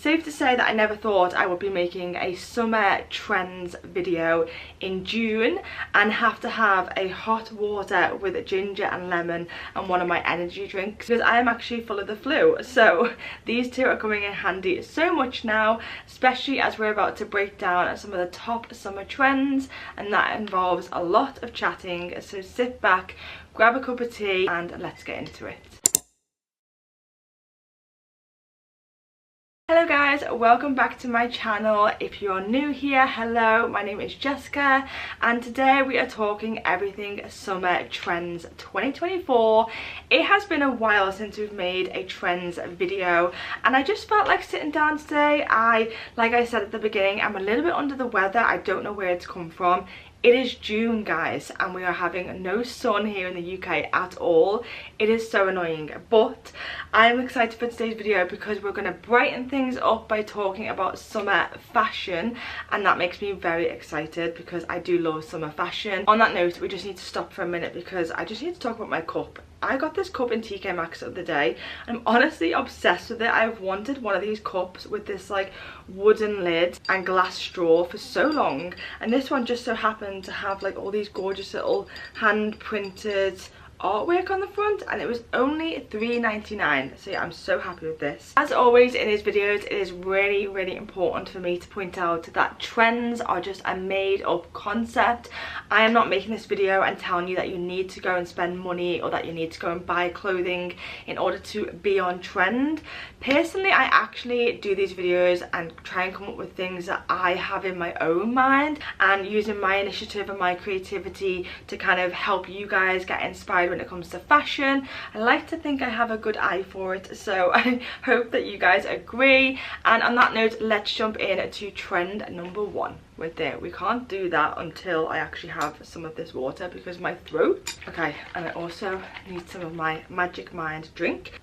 Safe to say that I never thought I would be making a summer trends video in June and have to have a hot water with ginger and lemon and one of my energy drinks, because I am actually full of the flu. So these two are coming in handy so much now, especially as we're about to break down some of the top summer trends, and that involves a lot of chatting. So sit back, grab a cup of tea and let's get into it. Hello guys, welcome back to my channel. If you're new here, hello, my name is Jessica and today we are talking everything summer trends 2024. It has been a while since we've made a trends video and I just felt like sitting down today. Like I said at the beginning, I'm a little bit under the weather. I don't know where it's come from. It is June, guys, and we are having no sun here in the UK at all. It is so annoying, but I'm excited for today's video because we're going to brighten things up by talking about summer fashion, and that makes me very excited because I do love summer fashion. On that note, we just need to stop for a minute because I just need to talk about my cup. I got this cup in TK Maxx the other day. I'm honestly obsessed with it. I've wanted one of these cups with this like wooden lid and glass straw for so long, and this one just so happened to have like all these gorgeous little hand printed artwork on the front, and it was only $3.99. so yeah, I'm so happy with this. As always in these videos, it is really important for me to point out that trends are just a made up concept. I am not making this video and telling you that you need to go and spend money or that you need to go and buy clothing in order to be on trend. Personally, I actually do these videos and try and come up with things that I have in my own mind, and using my initiative and my creativity to kind of help you guys get inspired when it comes to fashion. I like to think I have a good eye for it, so I hope that you guys agree. And on that note, let's jump in to trend number one. Right there, we can't do that until I actually have some of this water because my throat. Okay, and I also need some of my Magic Mind drink.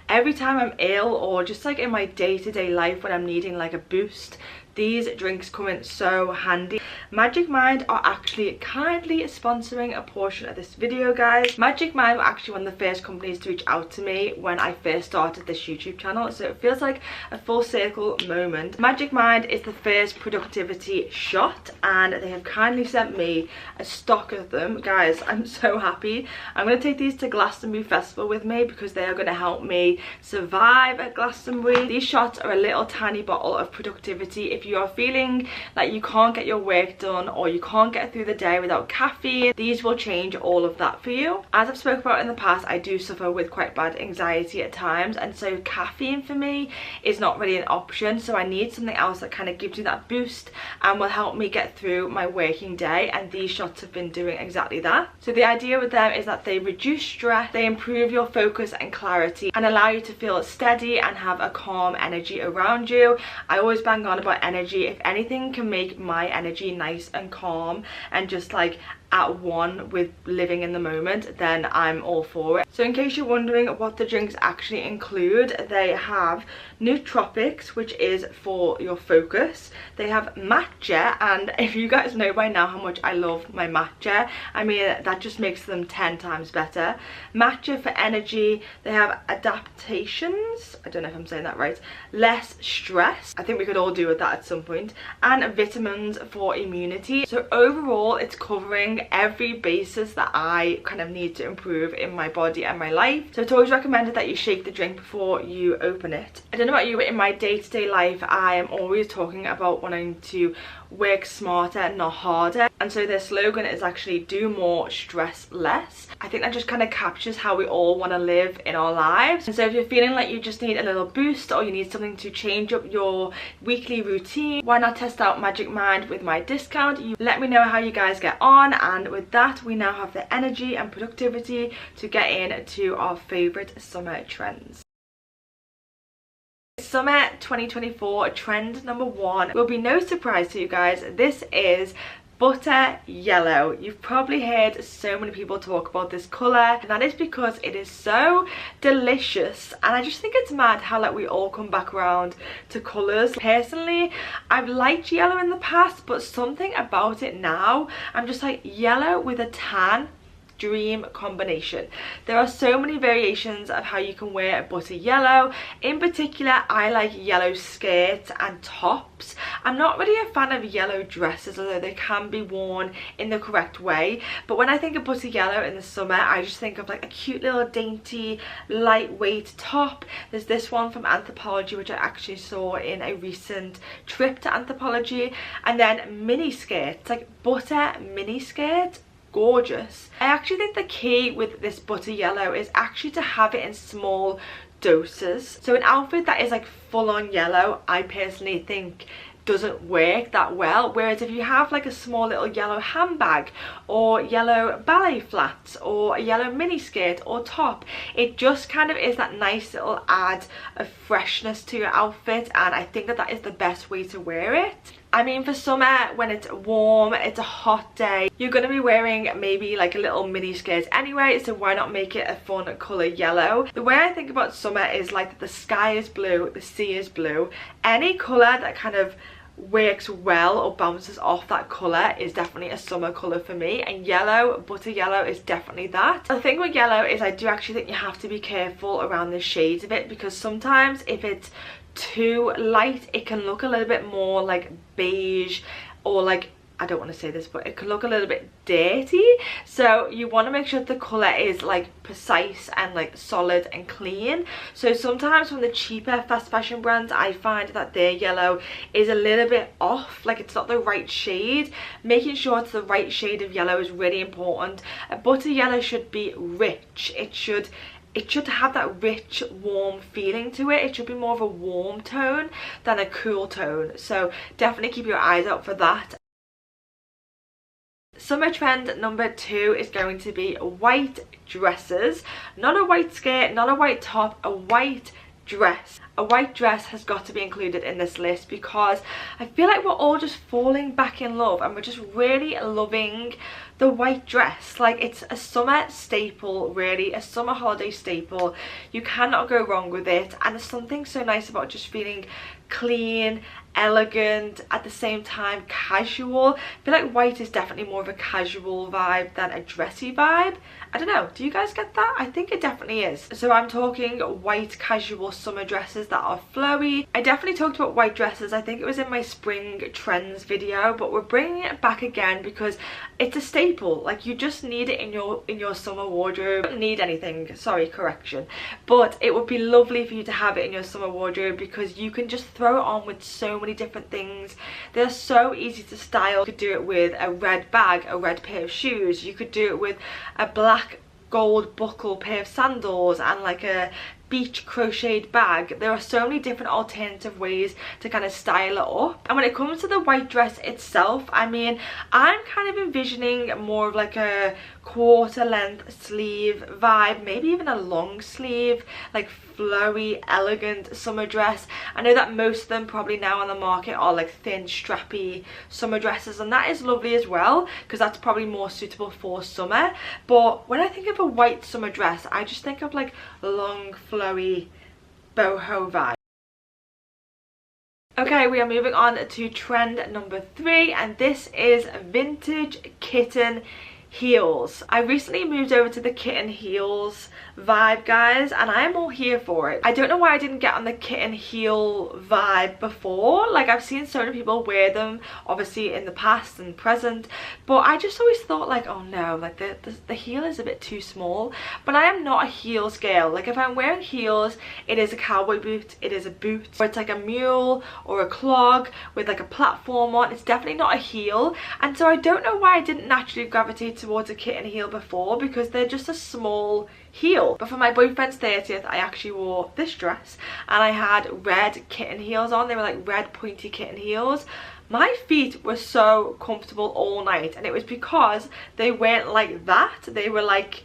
Every time I'm ill or just like in my day-to-day life when I'm needing like a boost, these drinks come in so handy. Magic Mind are actually kindly sponsoring a portion of this video, guys. Magic Mind were actually one of the first companies to reach out to me when I first started this YouTube channel, so it feels like a full circle moment. Magic Mind is the first productivity shot and they have kindly sent me a stock of them. Guys, I'm so happy. I'm going to take these to Glastonbury Festival with me because they are going to help me survive at Glastonbury. These shots are a little tiny bottle of productivity. If you are feeling like you can't get your work done or you can't get through the day without caffeine, these will change all of that for you. As I've spoken about in the past, I do suffer with quite bad anxiety at times, and so caffeine for me is not really an option. So I need something else that kind of gives you that boost and will help me get through my working day, and these shots have been doing exactly that. So the idea with them is that they reduce stress, they improve your focus and clarity, and allow you to feel steady and have a calm energy around you. I always bang on about energy. If anything can make my energy nice and calm and just like at one with living in the moment, then I'm all for it. So in case you're wondering what the drinks actually include, they have nootropics, which is for your focus. They have matcha, and if you guys know by now how much I love my matcha, I mean that just makes them 10 times better. Matcha for energy. They have adaptations, I don't know if I'm saying that right, less stress. I think we could all do with that at some point. And vitamins for immunity. So overall it's covering every basis that I kind of need to improve in my body and my life. So it's always recommended that you shake the drink before you open it. I don't know about you, but in my day-to-day life I am always talking about wanting to work smarter, not harder, and so their slogan is actually do more, stress less. I think that just kind of captures how we all want to live in our lives. And so if you're feeling like you just need a little boost or you need something to change up your weekly routine, why not test out Magic Mind with my discount? You let me know how you guys get on, and with that we now have the energy and productivity to get into our favorite summer trends. Summer 2024 trend number one will be no surprise to you guys. This is butter yellow. You've probably heard so many people talk about this colour, and that is because it is so delicious, and I just think it's mad how like we all come back around to colours. Personally, I've liked yellow in the past, but something about it now, I'm just like, yellow with a tan dream combination. There are so many variations of how you can wear butter yellow. In particular, I like yellow skirts and tops. I'm not really a fan of yellow dresses, although they can be worn in the correct way. But when I think of butter yellow in the summer, I just think of like a cute little dainty lightweight top. There's this one from Anthropologie, which I actually saw in a recent trip to Anthropologie. And then mini skirts, like butter mini skirts, gorgeous. I actually think the key with this butter yellow is actually to have it in small doses. So an outfit that is like full on yellow, I personally think doesn't work that well, whereas if you have like a small little yellow handbag or yellow ballet flats or a yellow mini skirt or top, it just kind of is that nice little add of freshness to your outfit, and I think that that is the best way to wear it. I mean, for summer, when it's warm, it's a hot day, you're going to be wearing maybe like a little mini skirt anyway, so why not make it a fun colour yellow? The way I think about summer is like the sky is blue, the sea is blue. Any colour that kind of works well or bounces off that colour is definitely a summer colour for me, and yellow, butter yellow, is definitely that. The thing with yellow is I do actually think you have to be careful around the shades of it, because sometimes if it's too light it can look a little bit more like beige, or like, I don't want to say this, but it can look a little bit dirty. So you want to make sure that the colour is like precise and like solid and clean. So sometimes from the cheaper fast fashion brands, I find that their yellow is a little bit off, like it's not the right shade. Making sure it's the right shade of yellow is really important. A butter yellow should be rich. It should have that rich, warm feeling to it. It should be more of a warm tone than a cool tone. So definitely keep your eyes out for that. Summer trend number 2 is going to be white dresses. Not a white skirt, not a white top, a white dress. A white dress has got to be included in this list, because I feel like we're all just falling back in love and we're just really loving the white dress. Like, it's a summer staple, really, a summer holiday staple. You cannot go wrong with it, and there's something so nice about just feeling clean, elegant, at the same time casual. I feel like white is definitely more of a casual vibe than a dressy vibe. I don't know, do you guys get that? I think it definitely is. So I'm talking white casual summer dresses that are flowy. I definitely talked about white dresses, I think it was in my spring trends video, but we're bringing it back again because it's a staple. Like, you just need it in your summer wardrobe. You don't need anything, sorry, correction, but it would be lovely for you to have it in your summer wardrobe, because you can just throw it on with so many different things. They're so easy to style. You could do it with a red bag, a red pair of shoes. You could do it with a black gold buckle pair of sandals and like a beach crocheted bag. There are so many different alternative ways to kind of style it up. And when it comes to the white dress itself, I mean, I'm kind of envisioning more of like a quarter length sleeve vibe, maybe even a long sleeve, like flowy, elegant summer dress. I know that most of them probably now on the market are like thin, strappy summer dresses, and that is lovely as well, because that's probably more suitable for summer. But when I think of a white summer dress, I just think of like long, flowy, boho vibe. Okay, we are moving on to trend number 3, and this is vintage kitten heels. I recently moved over to the kitten heels vibe, guys, and I am all here for it. I don't know why I didn't get on the kitten heel vibe before. Like, I've seen so many people wear them, obviously in the past and present, but I just always thought like, oh no, like the heel is a bit too small. But I am not a heels girl. Like, if I'm wearing heels, it is a cowboy boot, it is a boot, or it's like a mule or a clog with like a platform on. It's definitely not a heel, and so I don't know why I didn't naturally gravitate towards a kitten heel before, because they're just a small heel. But for my boyfriend's 30th, I actually wore this dress, and I had red kitten heels on. They were like red pointy kitten heels. My feet were so comfortable all night, and it was because they weren't like that. They were like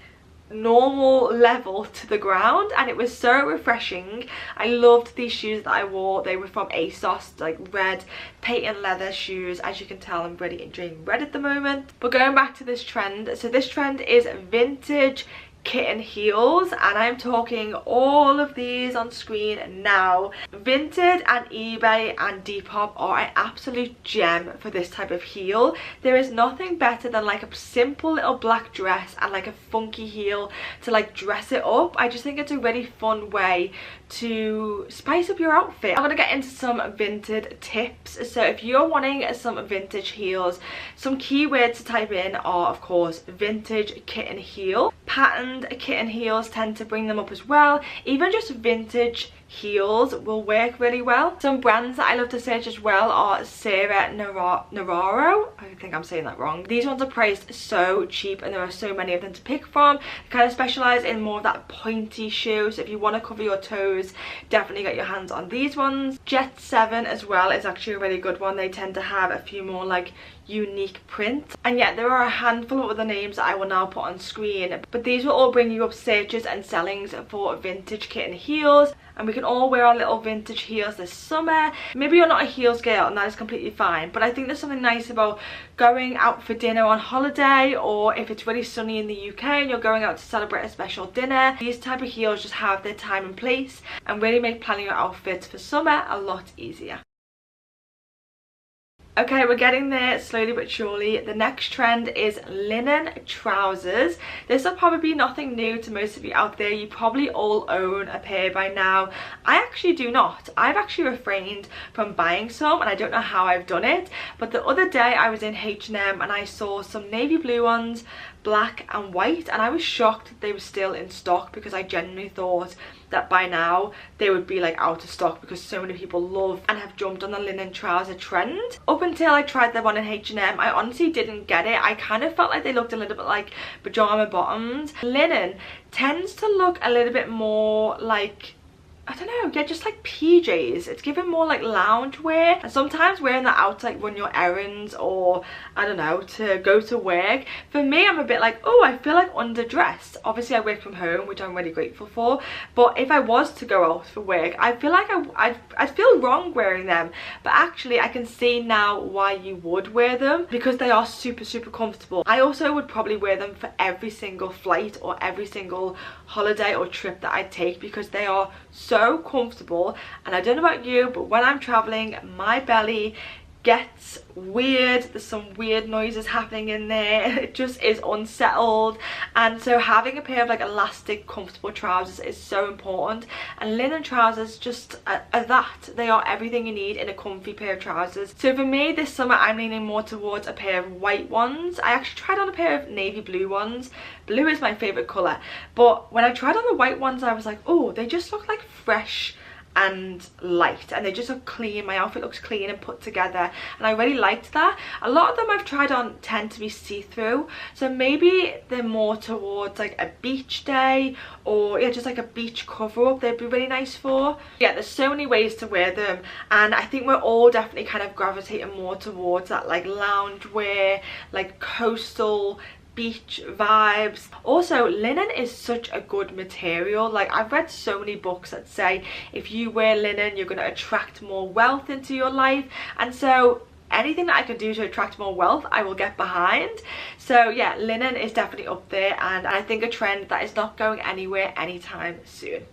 normal level to the ground, and it was so refreshing. I loved these shoes that I wore. They were from ASOS, like red patent leather shoes. As you can tell, I'm really enjoying red at the moment. But going back to this trend, so this trend is vintage Kitten heels, and I'm talking all of these on screen now. Vinted and eBay and Depop are an absolute gem for this type of heel. There is nothing better than like a simple little black dress and like a funky heel to like dress it up. I just think it's a really fun way to spice up your outfit. I'm gonna get into some Vinted tips. So if you're wanting some vintage heels, some keywords to type in are of course vintage kitten heel. Patterned kitten heels tend to bring them up as well. Even just vintage heels will work really well. Some brands that I love to search as well are Sarah Nararo. I think I'm saying that wrong. These ones are priced so cheap and there are so many of them to pick from. They kind of specialize in more of that pointy shoe, so if you want to cover your toes, definitely get your hands on these ones. Jet 7 as well is actually a really good one. They tend to have a few more like unique prints, and yet there are a handful of other names that I will now put on screen, but these will all bring you up searches and sellings for vintage kitten heels. And we can all wear our little vintage heels this summer. Maybe you're not a heels girl and that is completely fine, but I think there's something nice about going out for dinner on holiday, or if it's really sunny in the UK and you're going out to celebrate a special dinner. These type of heels just have their time and place and really make planning your outfits for summer a lot easier. Okay, we're getting there slowly but surely. The next trend is linen trousers. This will probably be nothing new to most of you out there. You probably all own a pair by now. I actually do not. I've actually refrained from buying some, and I don't know how I've done it. But the other day I was in H&M and I saw some navy blue ones, black and white, and I was shocked that they were still in stock, because I genuinely thought that by now they would be like out of stock, because so many people love and have jumped on the linen trouser trend. Up until I tried them on in H&M, I honestly didn't get it. I kind of felt like they looked a little bit like pajama bottoms. Linen tends to look a little bit more like, I don't know, yeah, just like PJs. It's given more like lounge wear, and sometimes wearing that out to like run your errands, or I don't know, to go to work. For me, I'm a bit like, oh, I feel like underdressed. Obviously I work from home, which I'm really grateful for, but if I was to go out for work, I feel like I'd feel wrong wearing them. But actually I can see now why you would wear them, because they are super comfortable. I also would probably wear them for every single flight or every single holiday or trip that I take, because they are so comfortable. And I don't know about you, but when I'm traveling, my belly gets weird. There's some weird noises happening in there. It just is unsettled, and so having a pair of like elastic comfortable trousers is so important. And linen trousers just are that. They are everything you need in a comfy pair of trousers. So for me this summer, I'm leaning more towards a pair of white ones. I actually tried on a pair of navy blue ones. Blue is my favorite color, but when I tried on the white ones, I was like, oh, they just look like fresh and light, and they just look clean. My outfit looks clean and put together, and I really liked that. A lot of them I've tried on tend to be see-through, so maybe they're more towards like a beach day, or yeah, just like a beach cover-up they'd be really nice for. Yeah, there's so many ways to wear them, and I think we're all definitely kind of gravitating more towards that like lounge wear, like coastal beach vibes. Also, linen is such a good material. Like, I've read so many books that say if you wear linen, you're going to attract more wealth into your life, and so anything that I can do to attract more wealth, I will get behind. So yeah, linen is definitely up there, and I think a trend that is not going anywhere anytime soon.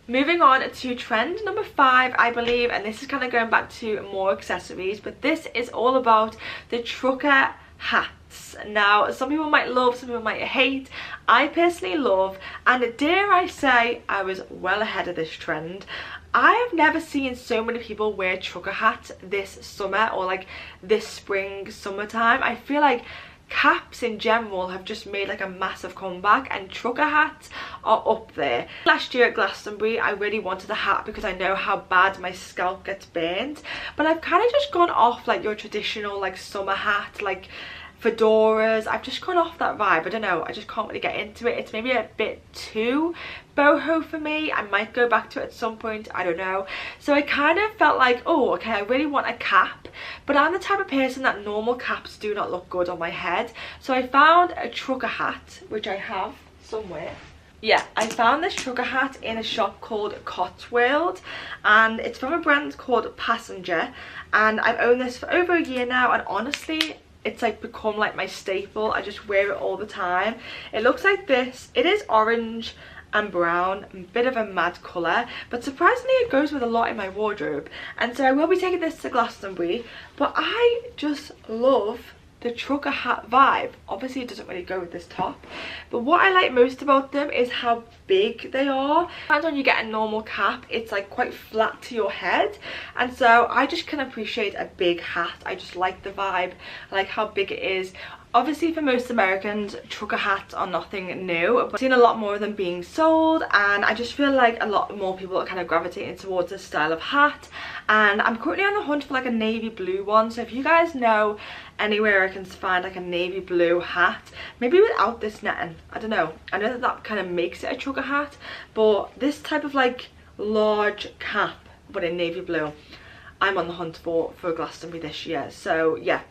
Moving on to trend number 5, I believe, and this is kind of going back to more accessories, but this is all about the trucker hats. Now, some people might love, some people might hate. I personally love, and dare I say, I was well ahead of this trend. I have never seen so many people wear trucker hats this summer, or like this spring, summertime. I feel like caps in general have just made like a massive comeback, and trucker hats are up there. Last year at Glastonbury, I really wanted a hat because I know how bad my scalp gets burnt, but I've kind of just gone off like your traditional like summer hat, like fedoras. I've just gone off that vibe. I don't know, I just can't really get into it. It's maybe a bit too boho for me. I might go back to it at some point, I don't know. So I kind of felt like, oh, okay, I really want a cap, but I'm the type of person that normal caps do not look good on my head. So I found a trucker hat, which I have somewhere. Yeah, I found this trucker hat in a shop called Cotswold, and it's from a brand called Passenger, and I've owned this for over a year now, and honestly, it's like become like my staple. I just wear it all the time. It looks like this. It is orange and brown, a bit of a mad colour, but surprisingly it goes with a lot in my wardrobe. And so I will be taking this to Glastonbury, but I just love the trucker hat vibe. Obviously it doesn't really go with this top, but what I like most about them is how big they are. And when you get a normal cap, it's like quite flat to your head, and so I just can appreciate a big hat. I just like the vibe, I like how big it is. Obviously for most Americans, trucker hats are nothing new, but I've seen a lot more of them being sold, and I just feel like a lot more people are kind of gravitating towards this style of hat. And I'm currently on the hunt for like a navy blue one, so if you guys know anywhere I can find like a navy blue hat, maybe without this netting, I don't know. I know that that kind of makes it a trucker hat, but this type of like large cap but in navy blue, I'm on the hunt for Glastonbury this year. So yeah.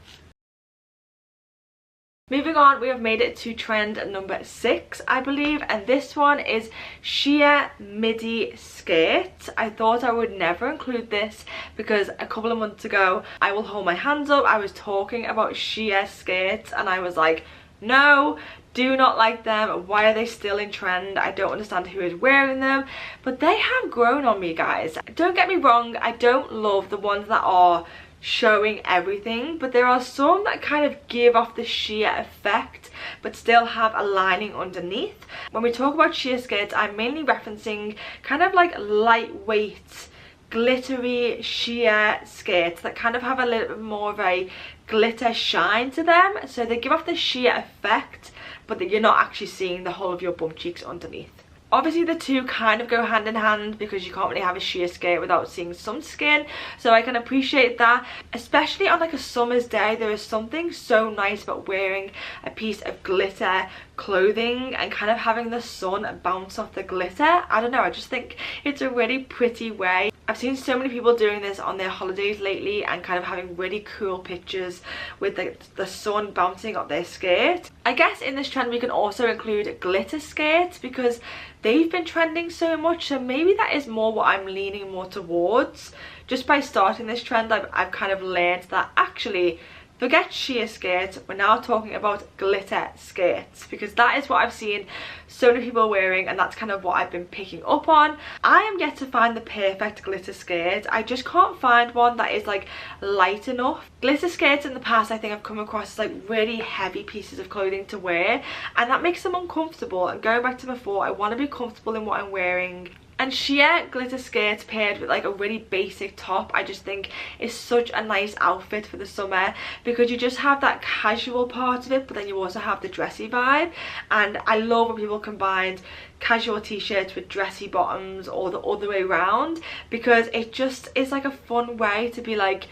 Moving on, we have made it to trend number 6, I believe, and this one is sheer midi skirt. I thought I would never include this because a couple of months ago, I will hold my hands up, I was talking about sheer skirts and I was like, no, do not like them. Why are they still in trend? I don't understand who is wearing them, but they have grown on me, guys. Don't get me wrong, I don't love the ones that are showing everything, but there are some that kind of give off the sheer effect but still have a lining underneath. When we talk about sheer skirts, I'm mainly referencing kind of like lightweight glittery sheer skirts that kind of have a little bit more of a glitter shine to them, so they give off the sheer effect but that you're not actually seeing the whole of your bum cheeks underneath. Obviously the two kind of go hand in hand because you can't really have a sheer skirt without seeing some skin, so I can appreciate that. Especially on like a summer's day, there is something so nice about wearing a piece of glitter clothing and kind of having the sun bounce off the glitter. I don't know, I just think it's a really pretty way. I've seen so many people doing this on their holidays lately and kind of having really cool pictures with the sun bouncing off their skirt. I guess in this trend we can also include glitter skirts because they've been trending so much, so maybe that is more what I'm leaning more towards. Just by starting this trend, I've kind of learned that actually forget sheer skirts, we're now talking about glitter skirts, because that is what I've seen so many people wearing and that's kind of what I've been picking up on. I am yet to find the perfect glitter skirt. I just can't find one that is like light enough. Glitter skirts in the past I think I've come across as like really heavy pieces of clothing to wear, and that makes them uncomfortable. And going back to before, I want to be comfortable in what I'm wearing. And sheer glitter skirts paired with like a really basic top, I just think is such a nice outfit for the summer because you just have that casual part of it, but then you also have the dressy vibe. And I love when people combine casual t-shirts with dressy bottoms or the other way around, because it just is like a fun way to be like,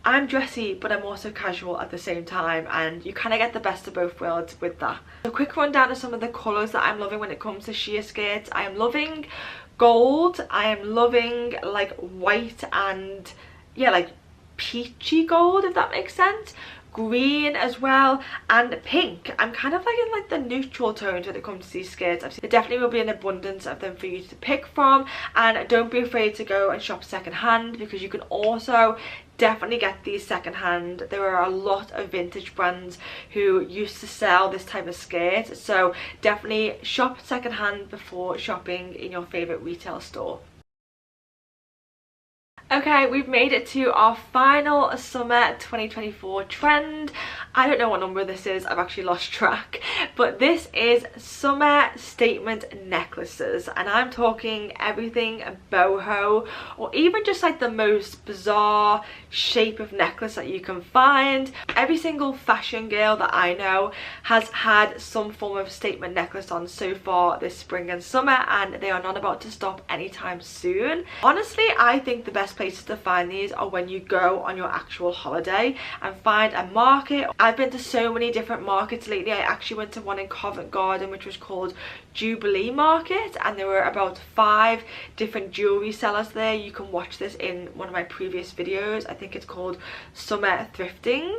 I'm dressy but I'm also casual at the same time, and you kind of get the best of both worlds with that. A quick rundown of some of the colours that I'm loving when it comes to sheer skirts. I am loving gold, I am loving like white and yeah, like peachy gold, if that makes sense, green as well, and pink. I'm kind of like in like the neutral tones when it comes to these skirts. There definitely will be an abundance of them for you to pick from, and don't be afraid to go and shop secondhand because you can also definitely get these secondhand. There are a lot of vintage brands who used to sell this type of skirt, so definitely shop secondhand before shopping in your favorite retail store. Okay, we've made it to our final summer 2024 trend. I don't know what number this is, I've actually lost track, but this is summer statement necklaces, and I'm talking everything boho, or even just like the most bizarre shape of necklace that you can find. Every single fashion girl that I know has had some form of statement necklace on so far this spring and summer, and they are not about to stop anytime soon. Honestly, I think the best places to find these are when you go on your actual holiday and find a market. I've been to so many different markets lately. I actually went to one in Covent Garden which was called Jubilee market, and there were about 5 different jewelry sellers there. You can watch this in one of my previous videos. I think it's called Summer Thrifting,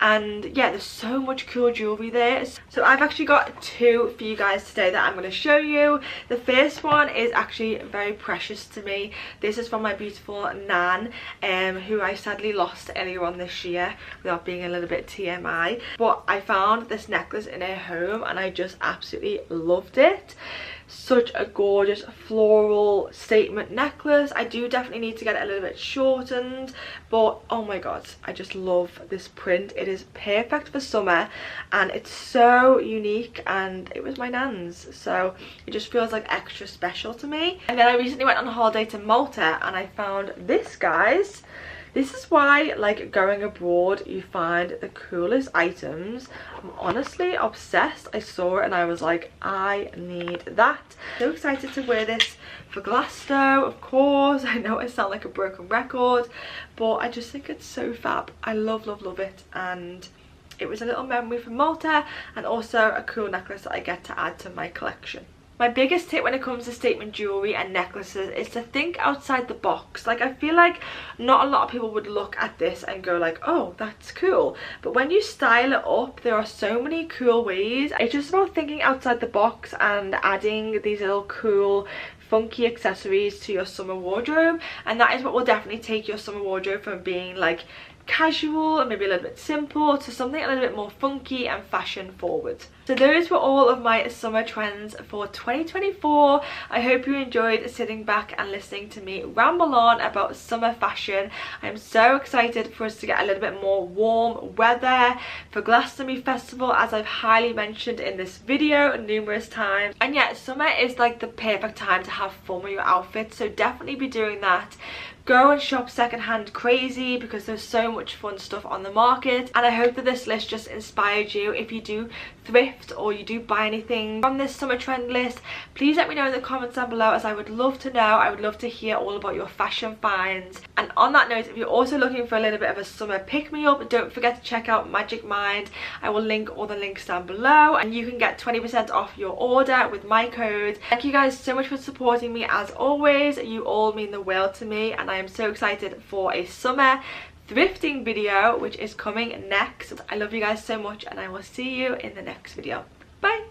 and yeah, there's so much cool jewelry there. So I've actually got 2 for you guys today that I'm going to show you. The first one is actually very precious to me. This is from my beautiful Nan, who I sadly lost earlier on this year, without being a little bit TMI. But I found this necklace in her home and I just absolutely loved it. Such a gorgeous floral statement necklace. I do definitely need to get it a little bit shortened, but oh my god, I just love this print. It is perfect for summer and it's so unique, and it was my Nan's, so it just feels like extra special to me. And then I recently went on a holiday to Malta and I found this, guys. This is why, like, going abroad you find the coolest items. I'm honestly obsessed. I saw it and I was like, I need that. So excited to wear this for Glasgow, of course. I know I sound like a broken record, but I just think it's so fab. I love, love, love it, and it was a little memory from Malta, and also a cool necklace that I get to add to my collection. My biggest tip when it comes to statement jewelry and necklaces is to think outside the box. Like, I feel like not a lot of people would look at this and go like, oh, that's cool. But when you style it up, there are so many cool ways. It's just about thinking outside the box and adding these little cool funky accessories to your summer wardrobe, and that is what will definitely take your summer wardrobe from being like casual and maybe a little bit simple to something a little bit more funky and fashion forward. So those were all of my summer trends for 2024. I hope you enjoyed sitting back and listening to me ramble on about summer fashion. I'm so excited for us to get a little bit more warm weather for Glastonbury Festival, as I've highly mentioned in this video numerous times. And yeah, summer is like the perfect time to have fun with your outfits, so definitely be doing that. Go and shop secondhand crazy, because there's so much fun stuff on the market. And I hope that this list just inspired you. If you do thrift or you do buy anything from this summer trend list, please let me know in the comments down below, as I would love to know. I would love to hear all about your fashion finds. And on that note, if you're also looking for a little bit of a summer pick-me-up, don't forget to check out Magic Mind. I will link all the links down below, and you can get 20% off your order with my code. Thank you guys so much for supporting me as always. You all mean the world to me, and I am so excited for a summer thrifting video which is coming next. I love you guys so much, and I will see you in the next video. Bye.